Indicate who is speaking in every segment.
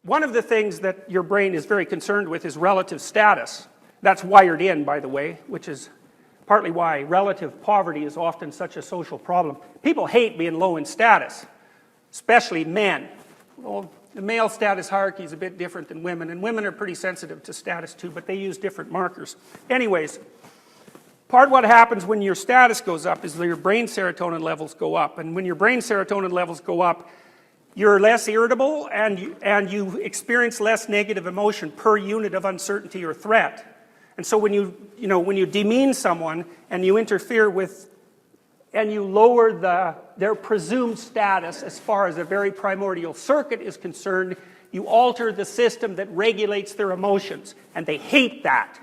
Speaker 1: one of the things that your brain is very concerned with is relative status. That's wired in, by the way, which is partly why relative poverty is often such a social problem. People hate being low in status, especially men. Well, the male status hierarchy is a bit different than women, and women are pretty sensitive to status too, but they use different markers. Anyways, part of what happens when your status goes up is that your brain serotonin levels go up, and when your brain serotonin levels go up, you're less irritable and you experience less negative emotion per unit of uncertainty or threat. And so when you demean someone and you interfere with, and you lower their presumed status as far as a very primordial circuit is concerned, you alter the system that regulates their emotions. And they hate that.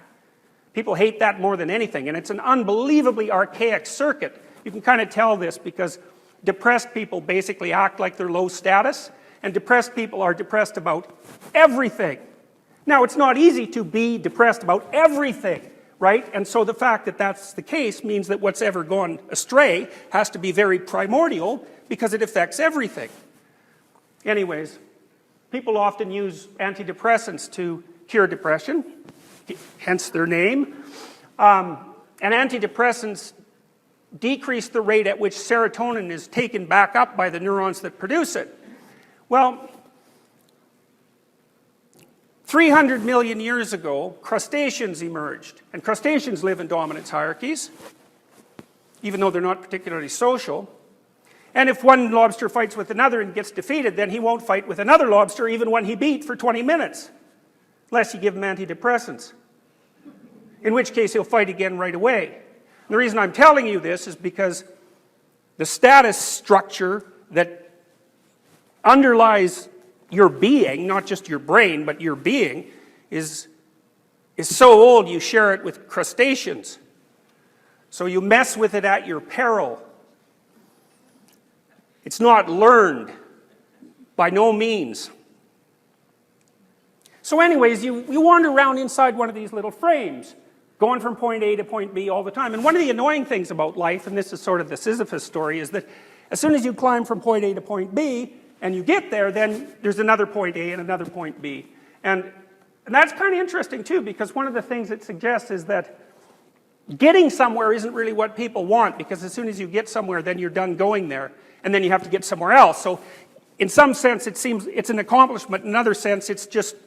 Speaker 1: People hate that more than anything. And it's an unbelievably archaic circuit. You can kind of tell this because depressed people basically act like they're low status, and depressed people are depressed about everything. Now, it's not easy to be depressed about everything, right? And so the fact that that's the case means that what's ever gone astray has to be very primordial because it affects everything. Anyways, people often use antidepressants to cure depression, hence their name. And antidepressants decrease the rate at which serotonin is taken back up by the neurons that produce it. Well, 300 million years ago, crustaceans emerged. And crustaceans live in dominance hierarchies, even though they're not particularly social. And if one lobster fights with another and gets defeated, then he won't fight with another lobster, even when he beat, for 20 minutes. Unless you give him antidepressants. In which case, he'll fight again right away. And the reason I'm telling you this is because the status structure that underlies your being, not just your brain, but your being, is so old you share it with crustaceans. So you mess with it at your peril. It's not learned, by no means. So anyways, you wander around inside one of these little frames, going from point A to point B all the time. And one of the annoying things about life, and this is sort of the Sisyphus story, is that as soon as you climb from point A to point B, and you get there, then there's another point A and another point B. And that's kind of interesting too, because one of the things it suggests is that getting somewhere isn't really what people want, because as soon as you get somewhere, then you're done going there, and then you have to get somewhere else. So in some sense, it seems it's an accomplishment. In another sense, it's just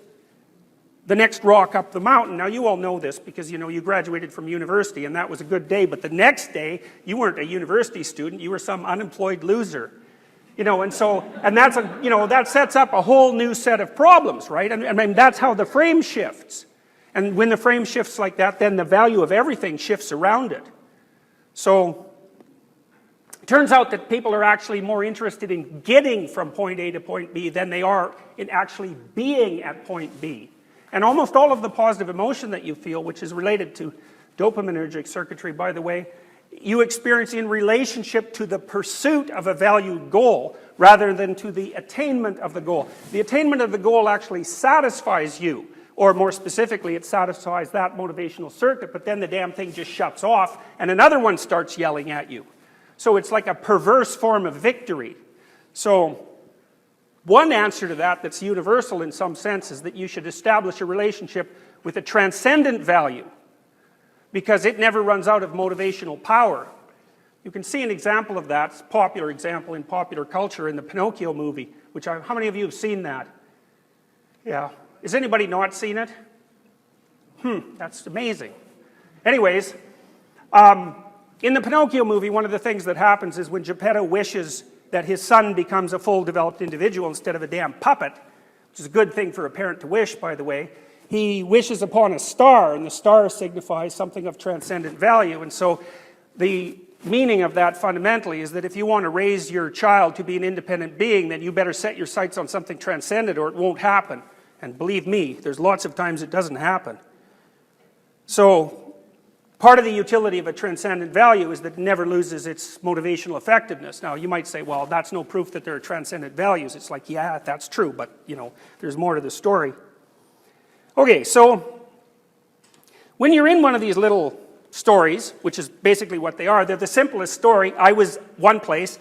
Speaker 1: the next rock up the mountain. Now, you all know this because, you graduated from university, and that was a good day, but the next day, you weren't a university student, you were some unemployed loser. And that's that sets up a whole new set of problems, right? I mean, that's how the frame shifts. And when the frame shifts like that, then the value of everything shifts around it. So, it turns out that people are actually more interested in getting from point A to point B than they are in actually being at point B. And almost all of the positive emotion that you feel, which is related to dopaminergic circuitry, by the way, you experience in relationship to the pursuit of a valued goal rather than to the attainment of the goal. The attainment of the goal actually satisfies you, or more specifically, it satisfies that motivational circuit, but then the damn thing just shuts off and another one starts yelling at you. So it's like a perverse form of victory. So one answer to that that's universal in some sense is that you should establish a relationship with a transcendent value, because it never runs out of motivational power. You can see an example of that, a popular example in popular culture in the Pinocchio movie, how many of you have seen that? Yeah. Has anybody not seen it? That's amazing. Anyways, in the Pinocchio movie, one of the things that happens is when Geppetto wishes that his son becomes a full developed individual instead of a damn puppet, which is a good thing for a parent to wish, by the way, he wishes upon a star, and the star signifies something of transcendent value. And so the meaning of that fundamentally is that if you want to raise your child to be an independent being, then you better set your sights on something transcendent or it won't happen. And believe me, there's lots of times it doesn't happen. So part of the utility of a transcendent value is that it never loses its motivational effectiveness. Now you might say, well, that's no proof that there are transcendent values. It's like, yeah, that's true, but there's more to the story. Okay, so when you're in one of these little stories, which is basically what they are, they're the simplest story. I was one place,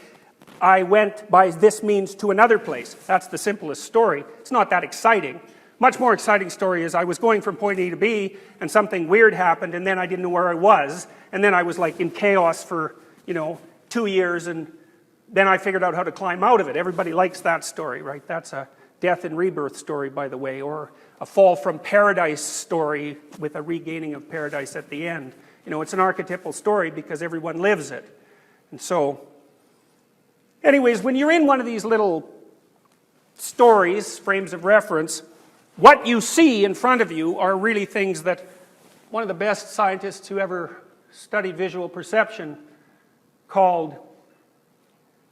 Speaker 1: I went by this means to another place. That's the simplest story. It's not that exciting. Much more exciting story is I was going from point A to B, and something weird happened, and then I didn't know where I was, and then I was like in chaos for, 2 years, and then I figured out how to climb out of it. Everybody likes that story, right? That's a death and rebirth story, by the way, or a fall from paradise story with a regaining of paradise at the end. It's an archetypal story because everyone lives it. And so, anyways, when you're in one of these little stories, frames of reference, what you see in front of you are really things that one of the best scientists who ever studied visual perception called,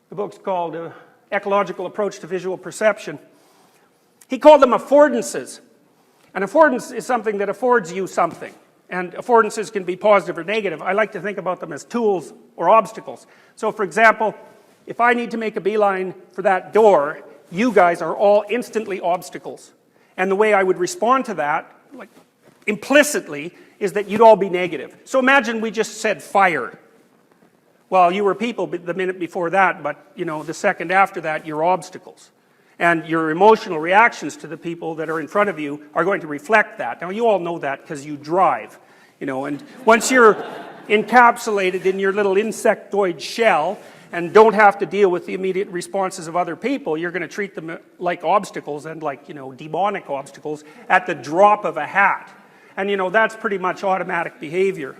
Speaker 1: the book's called Ecological Approach to Visual Perception. He called them affordances. An affordance is something that affords you something. And affordances can be positive or negative. I like to think about them as tools or obstacles. So for example, if I need to make a beeline for that door, you guys are all instantly obstacles. And the way I would respond to that, like implicitly, is that you'd all be negative. So imagine we just said fire. Well, you were people the minute before that, but the second after that, you're obstacles. And your emotional reactions to the people that are in front of you are going to reflect that. Now, you all know that because you drive, and once you're encapsulated in your little insectoid shell and don't have to deal with the immediate responses of other people, you're going to treat them like obstacles and like, demonic obstacles at the drop of a hat. And, that's pretty much automatic behavior.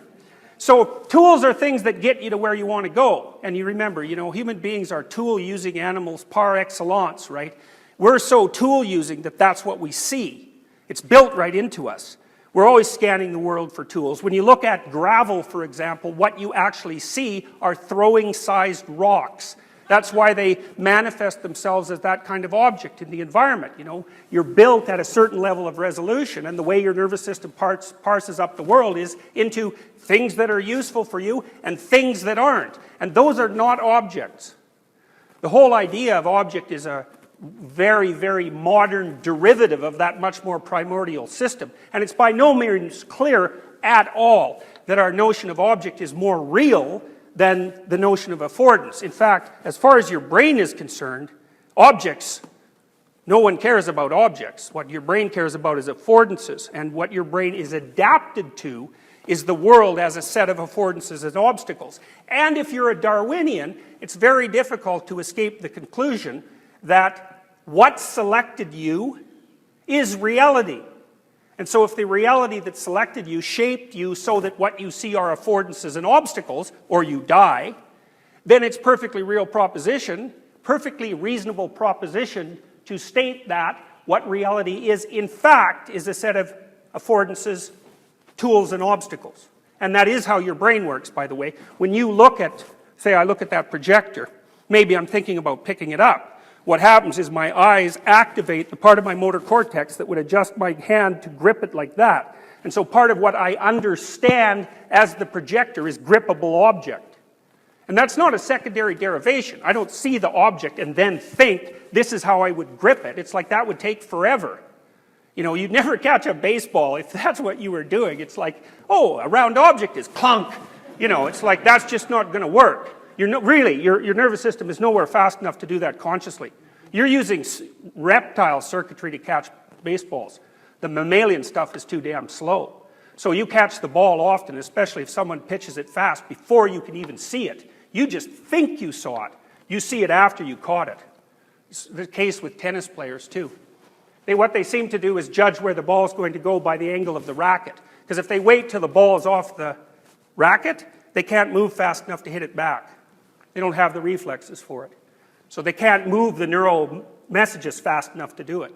Speaker 1: So tools are things that get you to where you want to go. And you remember, human beings are tool-using animals par excellence, right? We're so tool-using that that's what we see. It's built right into us. We're always scanning the world for tools. When you look at gravel, for example, what you actually see are throwing-sized rocks. That's why they manifest themselves as that kind of object in the environment. You're built at a certain level of resolution, and the way your nervous system parses up the world is into things that are useful for you and things that aren't. And those are not objects. The whole idea of object is a very, very modern derivative of that much more primordial system. And it's by no means clear at all that our notion of object is more real than the notion of affordance. In fact, as far as your brain is concerned, objects, no one cares about objects. What your brain cares about is affordances, and what your brain is adapted to is the world as a set of affordances and obstacles. And if you're a Darwinian, it's very difficult to escape the conclusion that what selected you is reality. And so if the reality that selected you shaped you so that what you see are affordances and obstacles, or you die, then it's perfectly real proposition, perfectly reasonable proposition to state that what reality is, in fact, is a set of affordances, tools, and obstacles. And that is how your brain works, by the way. When you look at, say I look at that projector, maybe I'm thinking about picking it up. What happens is my eyes activate the part of my motor cortex that would adjust my hand to grip it like that. And so part of what I understand as the projector is grippable object. And that's not a secondary derivation. I don't see the object and then think, this is how I would grip it. It's like that would take forever. You'd never catch a baseball if that's what you were doing. It's like, oh, a round object is clunk. It's like, that's just not going to work. Your nervous system is nowhere fast enough to do that consciously. You're using reptile circuitry to catch baseballs. The mammalian stuff is too damn slow. So you catch the ball often, especially if someone pitches it fast, before you can even see it. You just think you saw it. You see it after you caught it. It's the case with tennis players too. What they seem to do is judge where the ball is going to go by the angle of the racket. Because if they wait till the ball is off the racket, they can't move fast enough to hit it back. They don't have the reflexes for it. So they can't move the neural messages fast enough to do it.